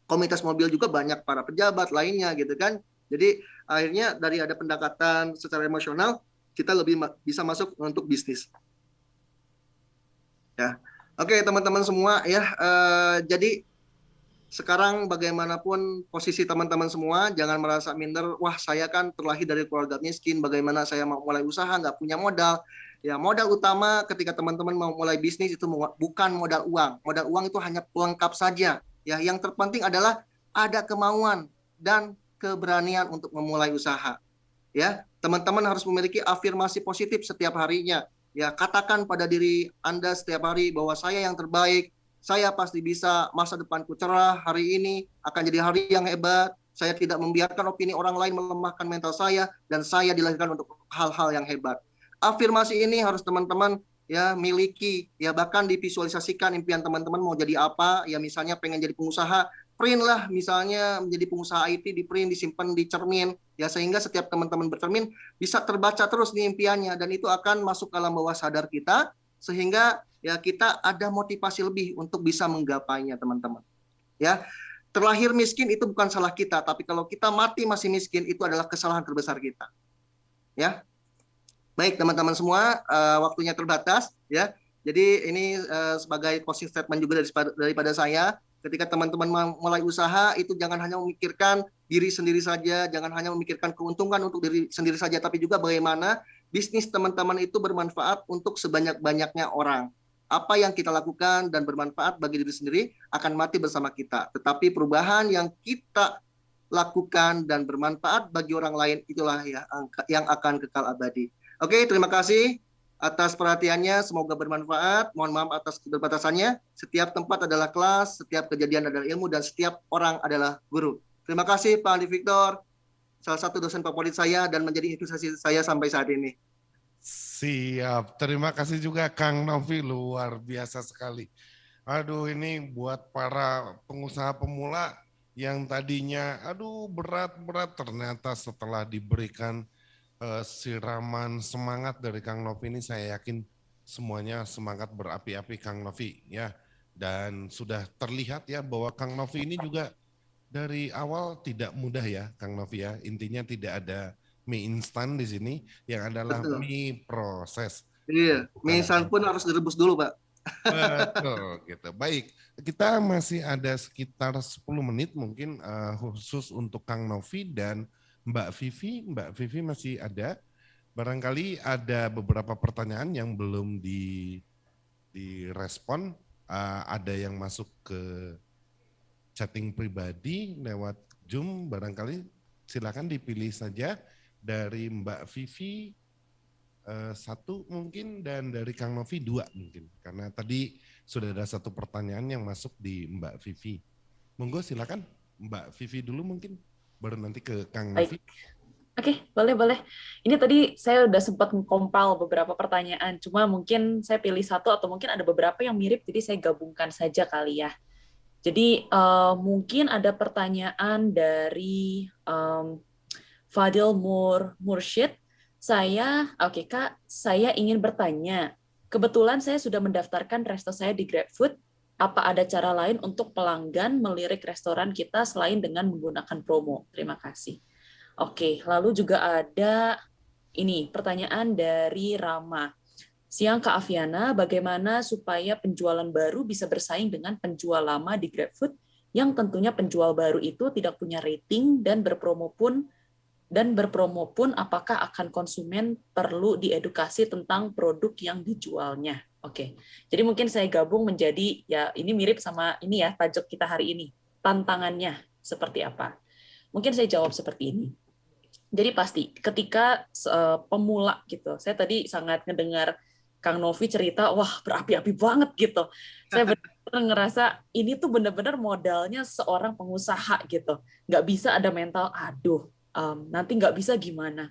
Speaker 4: komunitas mobil juga banyak para pejabat lainnya gitu kan. Jadi akhirnya dari ada pendekatan secara emosional, kita lebih bisa masuk untuk bisnis. Ya, oke teman-teman semua ya. Jadi sekarang bagaimanapun posisi teman-teman semua, jangan merasa minder. Wah, saya kan terlahir dari keluarga miskin. Bagaimana saya mau mulai usaha, nggak punya modal. Ya, modal utama ketika teman-teman mau mulai bisnis itu bukan modal uang. Modal uang itu hanya pelengkap saja. Ya, yang terpenting adalah ada kemauan dan keberanian untuk memulai usaha. Ya, teman-teman harus memiliki afirmasi positif setiap harinya. Ya, katakan pada diri Anda setiap hari bahwa saya yang terbaik, saya pasti bisa, masa depanku cerah, hari ini akan jadi hari yang hebat, saya tidak membiarkan opini orang lain melemahkan mental saya, dan saya dilahirkan untuk hal-hal yang hebat. Afirmasi ini harus teman-teman ya miliki, ya bahkan divisualisasikan impian teman-teman mau jadi apa, ya misalnya pengen jadi pengusaha, print lah misalnya menjadi pengusaha IT, di print, disimpan di cermin ya, sehingga setiap teman-teman bercermin bisa terbaca terus nih impiannya, dan itu akan masuk ke alam bawah sadar kita sehingga ya kita ada motivasi lebih untuk bisa menggapainya, teman-teman. Ya, terlahir miskin itu bukan salah kita, tapi kalau kita mati masih miskin itu adalah kesalahan terbesar kita. Ya. Baik, teman-teman semua, waktunya terbatas ya. Jadi ini sebagai closing statement juga daripada saya. Ketika teman-teman mulai usaha itu jangan hanya memikirkan diri sendiri saja, jangan hanya memikirkan keuntungan untuk diri sendiri saja, tapi juga bagaimana bisnis teman-teman itu bermanfaat untuk sebanyak-banyaknya orang. Apa yang kita lakukan dan bermanfaat bagi diri sendiri akan mati bersama kita. Tetapi perubahan yang kita lakukan dan bermanfaat bagi orang lain itulah ya yang akan kekal abadi. Oke, terima kasih. atas perhatiannya, semoga bermanfaat. Mohon maaf atas keterbatasannya. Setiap tempat adalah kelas, setiap kejadian adalah ilmu, dan setiap orang adalah guru. Terima kasih Pak Andi Victor, salah satu dosen favorit saya dan menjadi inspirasi saya sampai saat ini.
Speaker 2: Siap, terima kasih juga Kang Novi, luar biasa sekali. Aduh, ini buat para pengusaha pemula yang tadinya berat-berat, ternyata setelah diberikan siraman semangat dari Kang Novi ini, saya yakin semuanya semangat berapi-api Kang Novi ya. Dan sudah terlihat ya bahwa Kang Novi ini juga dari awal tidak mudah ya Kang Novi ya. Intinya tidak ada mie instan di sini, yang adalah
Speaker 4: Betul.
Speaker 2: mie proses.
Speaker 4: Iya, mie instan pun harus direbus dulu, Pak.
Speaker 2: Betul gitu. Baik, kita masih ada sekitar 10 menit mungkin khusus untuk Kang Novi dan Mbak Vivi. Mbak Vivi masih ada. Barangkali ada beberapa pertanyaan yang belum direspon. Ada yang masuk ke chatting pribadi lewat Zoom. Barangkali silakan dipilih saja dari Mbak Vivi. Satu mungkin, dan dari Kang Novi 2 mungkin, karena tadi sudah ada satu pertanyaan yang masuk di Mbak Vivi. Monggo silakan Mbak Vivi dulu mungkin, baru nanti ke Kang Novi.
Speaker 3: Oke, boleh. Ini tadi saya udah sempat mengkompil beberapa pertanyaan, cuma mungkin saya pilih satu atau mungkin ada beberapa yang mirip, jadi saya gabungkan saja kali ya. Jadi mungkin ada pertanyaan dari Fadil Mursyid. Kak, saya ingin bertanya, kebetulan saya sudah mendaftarkan resto saya di GrabFood, apa ada cara lain untuk pelanggan melirik restoran kita selain dengan menggunakan promo? Terima kasih. Oke, lalu juga ada ini pertanyaan dari Rama. Siang Kak Aviana, bagaimana supaya penjualan baru bisa bersaing dengan penjual lama di GrabFood yang tentunya penjual baru itu tidak punya rating dan berpromo pun apakah akan konsumen perlu diedukasi tentang produk yang dijualnya. Oke. Jadi mungkin saya gabung menjadi, ya ini mirip sama ini ya, tajuk kita hari ini. Tantangannya seperti apa? Mungkin saya jawab seperti ini. Jadi pasti ketika pemula gitu, saya tadi sangat ngedengar Kang Novi cerita, wah berapi-api banget gitu. Saya benar-benar ngerasa ini tuh benar-benar modalnya seorang pengusaha gitu. Nggak bisa ada mental, nanti nggak bisa gimana,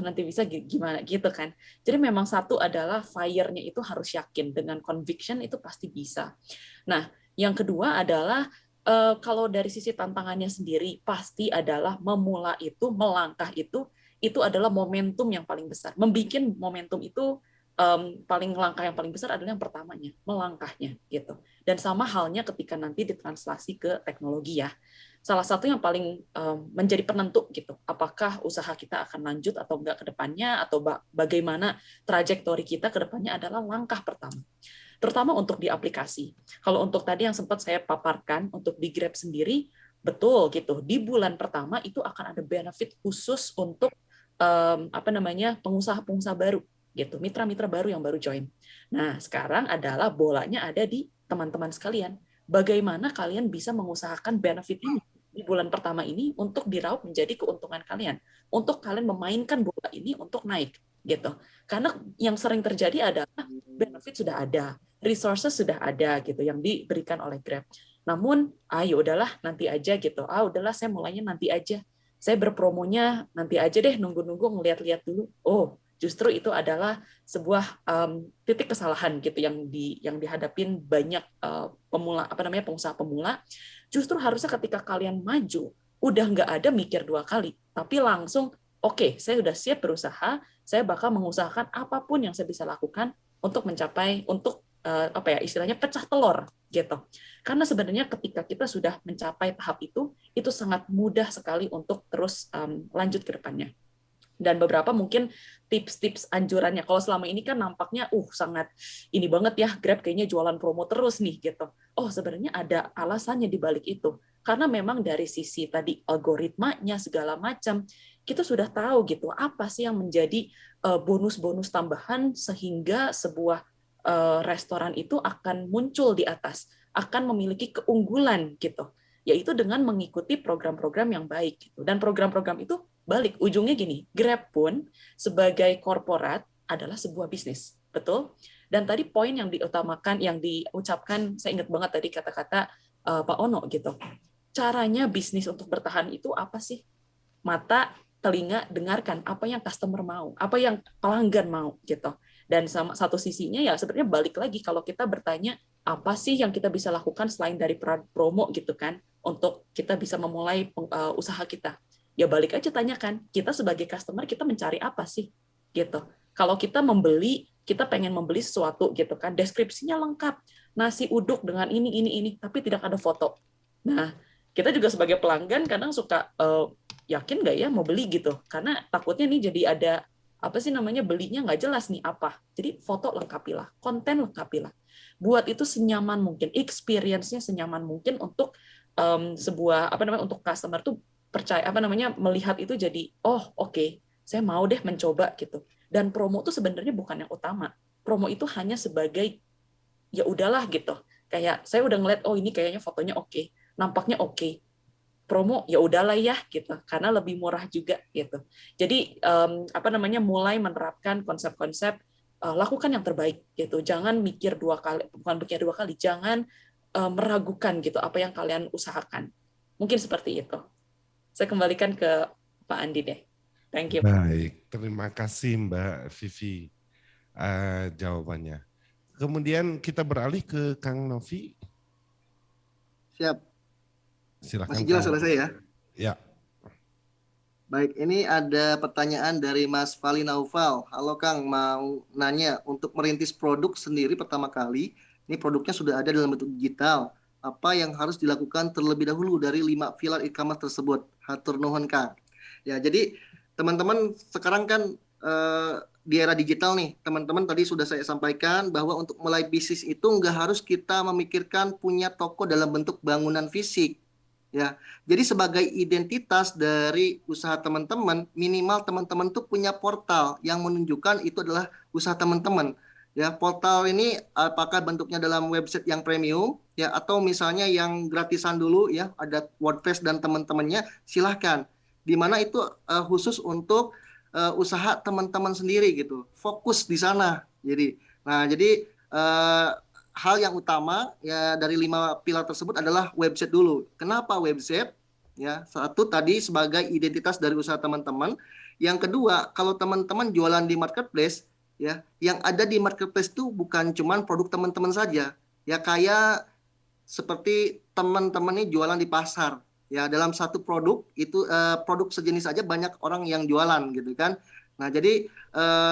Speaker 3: nanti bisa gimana gitu kan. Jadi memang satu adalah fire-nya itu harus yakin, dengan conviction itu pasti bisa. Nah, yang kedua adalah kalau dari sisi tantangannya sendiri pasti adalah memula itu, melangkah itu adalah momentum yang paling besar. Membikin momentum itu langkah yang paling besar adalah yang pertamanya, melangkahnya gitu. Dan sama halnya ketika nanti ditranslasi ke teknologi ya. Salah satu yang paling menjadi penentu gitu, apakah usaha kita akan lanjut atau enggak ke depannya, atau bagaimana trajektori kita ke depannya adalah langkah pertama. Terutama untuk di aplikasi. Kalau untuk tadi yang sempat saya paparkan, untuk di Grab sendiri, betul gitu, di bulan pertama itu akan ada benefit khusus untuk pengusaha-pengusaha baru gitu, mitra-mitra baru yang baru join. Nah, sekarang adalah bolanya ada di teman-teman sekalian. Bagaimana kalian bisa mengusahakan benefit ini di bulan pertama ini untuk diraup menjadi keuntungan kalian, untuk kalian memainkan bola ini untuk naik gitu. Karena yang sering terjadi adalah benefit sudah ada, resources sudah ada gitu yang diberikan oleh Grab. Namun, udahlah nanti aja gitu. Udahlah saya mulainya nanti aja. Saya berpromonya nanti aja deh, nunggu-nunggu ngeliat-liat dulu. Justru itu adalah sebuah titik kesalahan gitu yang dihadapin banyak pengusaha pemula. Justru harusnya ketika kalian maju, udah nggak ada mikir 2 kali, tapi langsung oke, saya sudah siap berusaha, saya bakal mengusahakan apapun yang saya bisa lakukan untuk mencapai, untuk istilahnya pecah telur gitu. Karena sebenarnya ketika kita sudah mencapai tahap itu sangat mudah sekali untuk terus lanjut ke depannya. Dan beberapa mungkin tips-tips anjurannya. Kalau selama ini kan nampaknya sangat ini banget ya, Grab kayaknya jualan promo terus nih gitu. Sebenarnya ada alasannya di balik itu. Karena memang dari sisi tadi algoritmanya segala macam, kita sudah tahu gitu apa sih yang menjadi bonus-bonus tambahan sehingga sebuah restoran itu akan muncul di atas, akan memiliki keunggulan gitu. Yaitu dengan mengikuti program-program yang baik gitu. Dan program-program itu balik ujungnya gini, Grab pun sebagai korporat adalah sebuah bisnis. Betul? Dan tadi poin yang diutamakan, yang diucapkan, saya ingat banget tadi kata-kata Pak Ono gitu. Caranya bisnis untuk bertahan itu apa sih? Mata, telinga, dengarkan apa yang customer mau, apa yang pelanggan mau gitu. Dan sama satu sisinya ya sebenarnya balik lagi kalau kita bertanya apa sih yang kita bisa lakukan selain dari promo gitu kan untuk kita bisa memulai usaha kita. Ya balik aja tanyakan, kita sebagai customer kita mencari apa sih gitu. Kalau kita pengen membeli sesuatu gitu kan, deskripsinya lengkap, nasi uduk dengan ini, tapi tidak ada foto. Nah, kita juga sebagai pelanggan kadang suka yakin nggak ya mau beli gitu, karena takutnya nih jadi ada belinya nggak jelas nih apa. Jadi foto lengkapilah, konten lengkapilah. Buat itu senyaman mungkin, experience-nya senyaman mungkin untuk untuk customer tuh percaya melihat itu jadi oke, saya mau deh mencoba gitu. Dan promo itu sebenarnya bukan yang utama. Promo itu hanya sebagai ya udahlah gitu. Kayak saya udah ngeliat ini kayaknya fotonya oke, nampaknya oke. Promo ya udahlah ya gitu. Karena lebih murah juga gitu. Jadi mulai menerapkan konsep-konsep lakukan yang terbaik gitu. Jangan mikir dua kali, jangan meragukan gitu apa yang kalian usahakan. Mungkin seperti itu. Saya kembalikan ke Pak Andi deh. Thank you.
Speaker 2: Baik, terima kasih Mbak Vivi jawabannya. Kemudian kita beralih ke Kang Novi.
Speaker 4: Siap.
Speaker 2: Silakan.
Speaker 4: Masih jelas suara saya ya?
Speaker 2: Ya.
Speaker 4: Baik, ini ada pertanyaan dari Mas Vali Naufal. Halo Kang, mau nanya untuk merintis produk sendiri pertama kali, ini produknya sudah ada dalam bentuk digital. Apa yang harus dilakukan terlebih dahulu dari 5 pilar e-commerce tersebut? Hatur nuhun Kang. Ya, jadi teman-teman sekarang kan di era digital nih, teman-teman tadi sudah saya sampaikan bahwa untuk mulai bisnis itu nggak harus kita memikirkan punya toko dalam bentuk bangunan fisik. Ya, jadi sebagai identitas dari usaha teman-teman, minimal teman-teman tuh punya portal yang menunjukkan itu adalah usaha teman-teman. Ya, portal ini apakah bentuknya dalam website yang premium, ya, atau misalnya yang gratisan dulu, ya, ada WordPress dan teman-temannya, silahkan. Di mana itu khusus untuk usaha teman-teman sendiri gitu, fokus di sana. Jadi hal yang utama ya dari 5 pilar tersebut adalah website dulu. Kenapa website? Ya, satu tadi sebagai identitas dari usaha teman-teman. Yang kedua, kalau teman-teman jualan di marketplace, ya, yang ada di marketplace itu bukan cuman produk teman-teman saja. Ya, kayak seperti teman-teman ini jualan di pasar. Ya, dalam satu produk itu produk sejenis aja banyak orang yang jualan gitu kan. Nah, jadi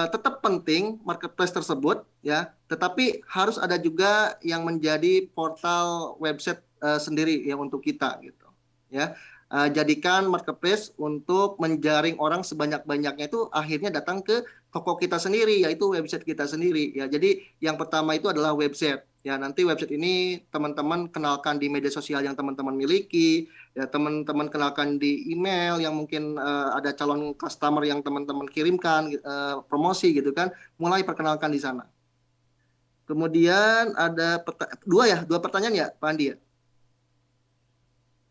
Speaker 4: tetap penting marketplace tersebut ya, tetapi harus ada juga yang menjadi portal website sendiri ya untuk kita gitu. Ya. Jadikan marketplace untuk menjaring orang sebanyak-banyaknya itu akhirnya datang ke toko kita sendiri, yaitu website kita sendiri ya. Jadi yang pertama itu adalah website. Ya, nanti website ini teman-teman kenalkan di media sosial yang teman-teman miliki, ya, teman-teman kenalkan di email yang mungkin ada calon customer yang teman-teman kirimkan promosi gitu kan, mulai perkenalkan di sana. Kemudian ada dua pertanyaan ya Pak Andi ya?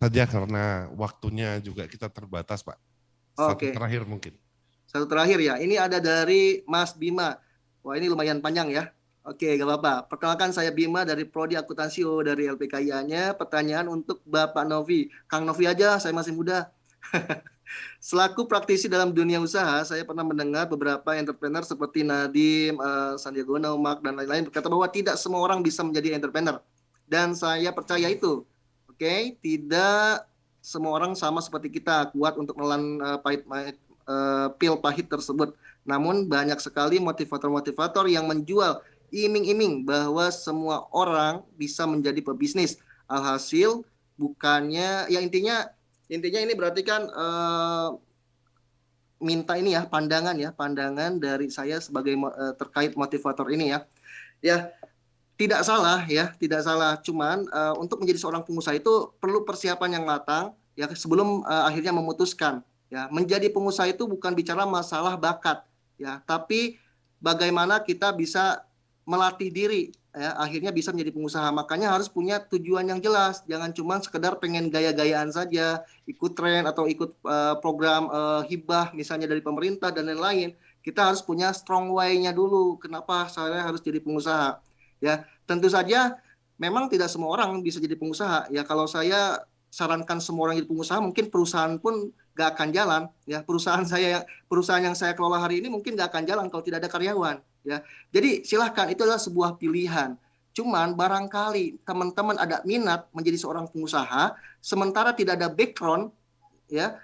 Speaker 2: Saja karena waktunya juga kita terbatas Pak. Satu terakhir mungkin.
Speaker 4: Satu terakhir ya, ini ada dari Mas Bima. Wah, ini lumayan panjang ya. Oke, gak apa-apa. Perkenalkan saya Bima dari Prodi Akuntansi dari LPKIA-nya. Pertanyaan untuk Bapak Novi. Kang Novi aja, saya masih muda. Selaku praktisi dalam dunia usaha, saya pernah mendengar beberapa entrepreneur seperti Nadiem, Sandiaga Uno, Mark, dan lain-lain berkata bahwa tidak semua orang bisa menjadi entrepreneur. Dan saya percaya itu. Oke, tidak semua orang sama seperti kita, kuat untuk menelan pil pahit tersebut. Namun banyak sekali motivator-motivator yang menjual iming-iming bahwa semua orang bisa menjadi pebisnis. Alhasil bukannya ya intinya ini berarti kan minta ini ya pandangan dari saya sebagai terkait motivator ini ya. Ya, tidak salah. Cuman untuk menjadi seorang pengusaha itu perlu persiapan yang matang ya sebelum akhirnya memutuskan. Ya, menjadi pengusaha itu bukan bicara masalah bakat ya, tapi bagaimana kita bisa melatih diri ya, akhirnya bisa menjadi pengusaha. Makanya harus punya tujuan yang jelas, jangan cuma sekedar pengen gaya-gayaan saja, ikut tren atau ikut program hibah misalnya dari pemerintah dan lain-lain. kita harus punya strong why-nya dulu. Kenapa saya harus jadi pengusaha? Ya, tentu saja memang tidak semua orang bisa jadi pengusaha. Ya, kalau saya sarankan semua orang jadi pengusaha, mungkin perusahaan pun gak akan jalan. Ya, perusahaan yang saya kelola hari ini mungkin gak akan jalan kalau tidak ada karyawan. Ya, jadi silahkan, itu adalah sebuah pilihan. Cuman barangkali teman-teman ada minat menjadi seorang pengusaha, sementara tidak ada background, ya,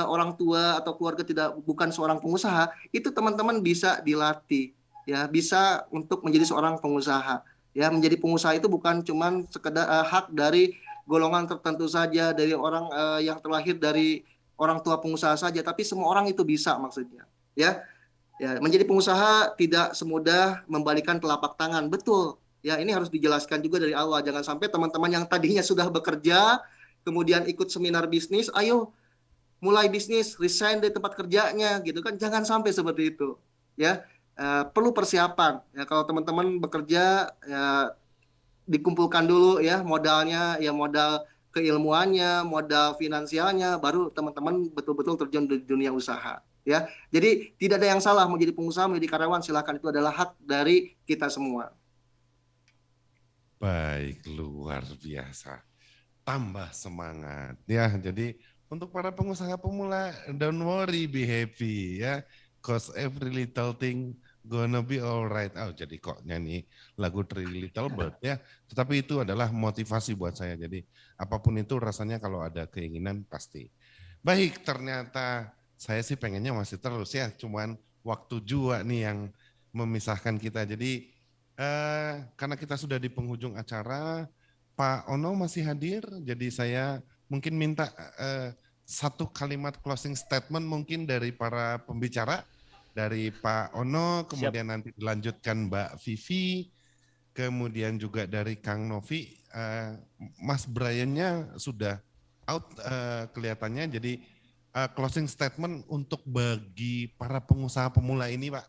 Speaker 4: orang tua atau keluarga bukan seorang pengusaha, itu teman-teman bisa dilatih, ya, bisa untuk menjadi seorang pengusaha. Ya, menjadi pengusaha itu bukan cuman sekedar hak dari golongan tertentu saja, dari orang yang terlahir dari orang tua pengusaha saja, tapi semua orang itu bisa maksudnya. Ya, menjadi pengusaha tidak semudah membalikan telapak tangan, betul. Ya, ini harus dijelaskan juga dari awal. Jangan sampai teman-teman yang tadinya sudah bekerja, kemudian ikut seminar bisnis, ayo mulai bisnis, resign dari tempat kerjanya, gitu kan? Jangan sampai seperti itu. Ya, perlu persiapan. Ya, kalau teman-teman bekerja, ya, dikumpulkan dulu ya modalnya, ya modal keilmuannya, modal finansialnya, baru teman-teman betul-betul terjun di dunia usaha. Ya, jadi tidak ada yang salah mau jadi pengusaha, menjadi karyawan, silakan, itu adalah hak dari kita semua.
Speaker 2: Baik, luar biasa. Tambah semangat ya. Jadi untuk para pengusaha pemula, don't worry, be happy ya. Cause every little thing gonna be alright. Oh, jadi kok nyanyi lagu Three Little Bird ya. Tetapi itu adalah motivasi buat saya. Jadi apapun itu rasanya kalau ada keinginan pasti. Baik, ternyata saya sih pengennya masih terus ya. Cuman waktu juga nih yang memisahkan kita. Jadi karena kita sudah di penghujung acara, Pak Ono masih hadir, jadi saya mungkin minta satu kalimat closing statement mungkin dari para pembicara, dari Pak Ono, kemudian nanti dilanjutkan Mbak Vivi, kemudian juga dari Kang Novi. Mas Brian-nya sudah out kelihatannya, jadi closing statement untuk bagi para pengusaha pemula ini, Pak,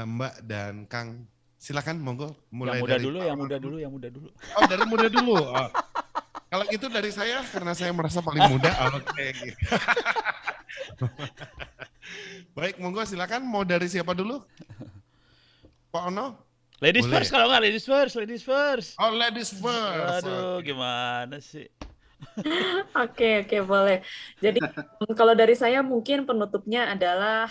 Speaker 2: Mbak dan Kang. Silakan, monggo. Mulai
Speaker 9: yang muda dulu.
Speaker 2: Oh, dari muda dulu. Oh. Kalau itu dari saya, karena saya merasa paling muda. Oke. Baik, monggo silakan. Mau dari siapa dulu? Pak Ono?
Speaker 9: Ladies first kalau nggak, ladies first.
Speaker 2: Oh, ladies first.
Speaker 9: Aduh, gimana sih?
Speaker 3: Oke, boleh. Jadi kalau dari saya mungkin penutupnya adalah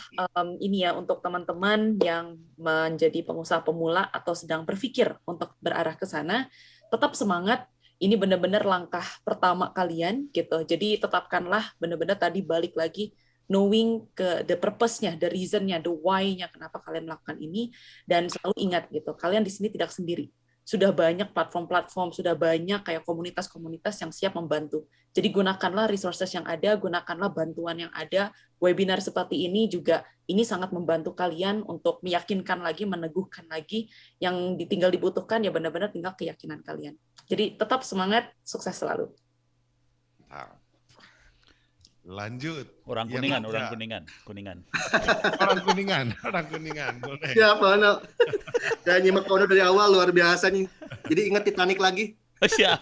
Speaker 3: ini ya, untuk teman-teman yang menjadi pengusaha pemula atau sedang berpikir untuk berarah ke sana, tetap semangat. Ini benar-benar langkah pertama kalian gitu. Jadi tetapkanlah benar-benar tadi, balik lagi, knowing ke the purpose-nya, the reason-nya, the why-nya kenapa kalian melakukan ini, dan selalu ingat gitu, kalian di sini tidak sendiri. Sudah banyak platform-platform, sudah banyak kayak komunitas-komunitas yang siap membantu. Jadi gunakanlah resources yang ada, gunakanlah bantuan yang ada. Webinar seperti ini juga, ini sangat membantu kalian untuk meyakinkan lagi, meneguhkan lagi. Yang tinggal dibutuhkan ya benar-benar tinggal keyakinan kalian. Jadi tetap semangat, sukses selalu.
Speaker 2: Lanjut.
Speaker 9: Orang Kuningan. Orang Kuningan,
Speaker 2: boleh.
Speaker 4: Siap, Ono. Saya nyimak Ono dari awal, luar biasa nih. Jadi ingat Titanic lagi.
Speaker 9: Siap.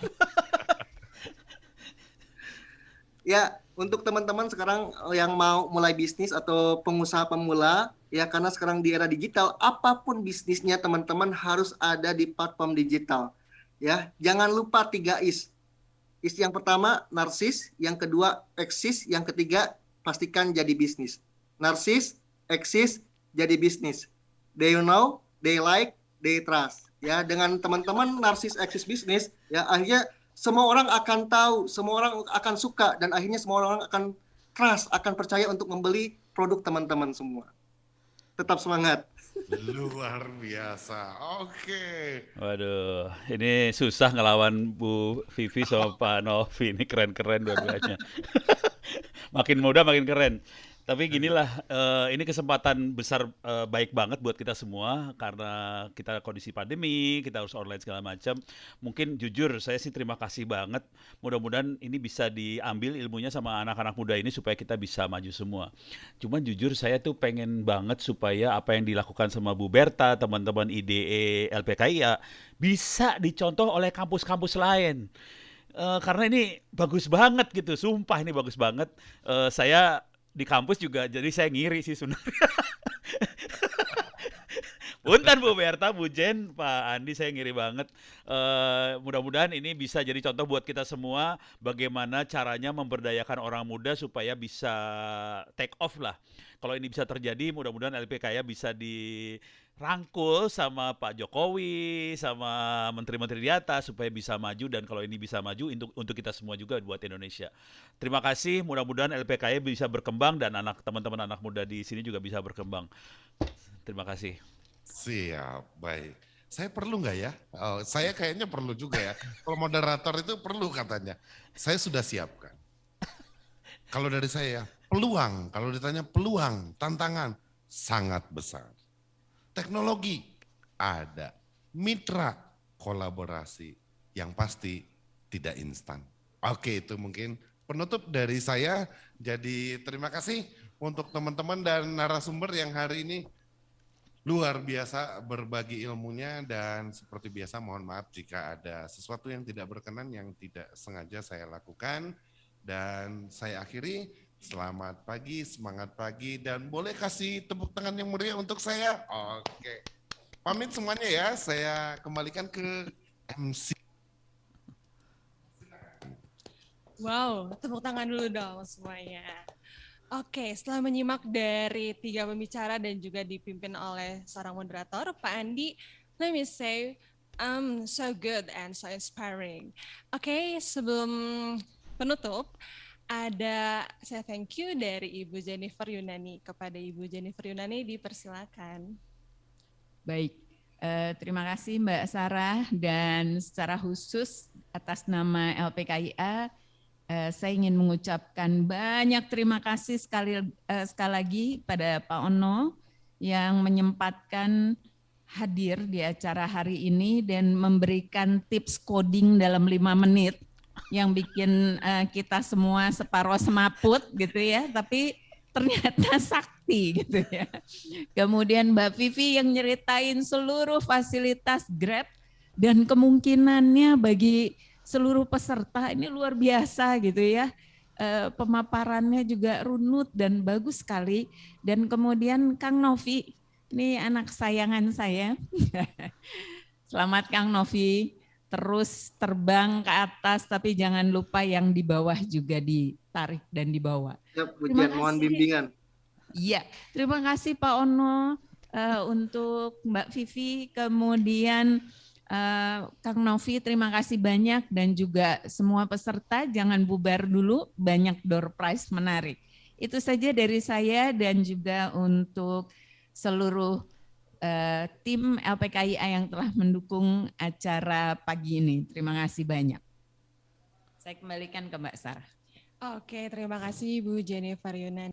Speaker 4: Ya, untuk teman-teman sekarang yang mau mulai bisnis atau pengusaha pemula, ya, karena sekarang di era digital, apapun bisnisnya teman-teman harus ada di platform digital. Ya, jangan lupa 3 is. Is yang pertama narsis, yang kedua eksis, yang ketiga pastikan jadi bisnis. Narsis, eksis, jadi bisnis. They know, they like, they trust. Ya, dengan teman-teman narsis, eksis, bisnis, ya akhirnya semua orang akan tahu, semua orang akan suka, dan akhirnya semua orang akan trust, akan percaya untuk membeli produk teman-teman semua. Tetap semangat.
Speaker 2: Luar biasa. Oke.
Speaker 9: Waduh, ini susah ngelawan Bu Vivi sama Pak Novi. Ini keren-keren dua-duanya. Makin muda makin keren. Tapi ginilah, ini kesempatan besar, baik banget buat kita semua karena kita kondisi pandemi, kita harus online segala macam. Mungkin jujur saya sih terima kasih banget. Mudah-mudahan ini bisa diambil ilmunya sama anak-anak muda ini supaya kita bisa maju semua. Cuman jujur saya tuh pengen banget supaya apa yang dilakukan sama Bu Berta, teman-teman IDE LPKIA bisa dicontoh oleh kampus-kampus lain. Karena ini bagus banget gitu, sumpah ini bagus banget. Saya di kampus juga, jadi saya ngiri sih sebenarnya. Punten Bu Berta, Bu Jen, Pak Andi, saya ngiri banget. Mudah-mudahan ini bisa jadi contoh buat kita semua bagaimana caranya memberdayakan orang muda supaya bisa take off lah. Kalau ini bisa terjadi, mudah-mudahan LPKI bisa dirangkul sama Pak Jokowi, sama menteri-menteri di atas supaya bisa maju, dan kalau ini bisa maju untuk kita semua juga buat Indonesia. Terima kasih, mudah-mudahan LPKI bisa berkembang dan teman-teman anak muda di sini juga bisa berkembang. Terima kasih.
Speaker 2: Siap, baik. Saya perlu nggak ya? Oh, saya kayaknya perlu juga ya. Kalau moderator itu perlu katanya. Saya sudah siapkan. Kalau dari saya, peluang. Kalau ditanya peluang, tantangan, sangat besar. Teknologi, ada. Mitra, kolaborasi. Yang pasti tidak instan. Oke, itu mungkin penutup dari saya. Jadi terima kasih untuk teman-teman dan narasumber yang hari ini luar biasa berbagi ilmunya, dan seperti biasa mohon maaf jika ada sesuatu yang tidak berkenan yang tidak sengaja saya lakukan. Dan saya akhiri, selamat pagi, semangat pagi, dan boleh kasih tepuk tangan yang meriah untuk saya. Oke, pamit semuanya ya, saya kembalikan ke MC.
Speaker 10: Wow, tepuk tangan dulu dong semuanya. Oke, setelah menyimak dari 3 pembicara dan juga dipimpin oleh seorang moderator, Pak Andi, let me say, so good and so inspiring. Oke, sebelum penutup, saya thank you dari Ibu Jennifer Yunani. Kepada Ibu Jennifer Yunani, dipersilakan.
Speaker 11: Baik, terima kasih Mbak Sarah, dan secara khusus atas nama LPKIA, saya ingin mengucapkan banyak terima kasih sekali lagi pada Pak Ono yang menyempatkan hadir di acara hari ini dan memberikan tips coding dalam 5 menit yang bikin kita semua separuh semaput gitu ya, tapi ternyata sakti gitu ya. Kemudian Mbak Vivi yang nyeritain seluruh fasilitas Grab dan kemungkinannya bagi seluruh peserta ini luar biasa gitu ya. Pemaparannya juga runut dan bagus sekali. Dan kemudian Kang Novi, ini anak sayangan saya. Selamat Kang Novi, terus terbang ke atas tapi jangan lupa yang di bawah juga ditarik dan dibawa.
Speaker 4: Ya, pujian, mohon bimbingan.
Speaker 11: Iya, terima kasih Pak Ono untuk Mbak Vivi, kemudian Kang Novi, terima kasih banyak, dan juga semua peserta jangan bubar dulu, banyak door prize menarik. Itu saja dari saya dan juga untuk seluruh tim LPKIA yang telah mendukung acara pagi ini. Terima kasih banyak. Saya kembalikan ke Mbak Sarah.
Speaker 10: Oke, terima kasih Bu Jennifer Yunani.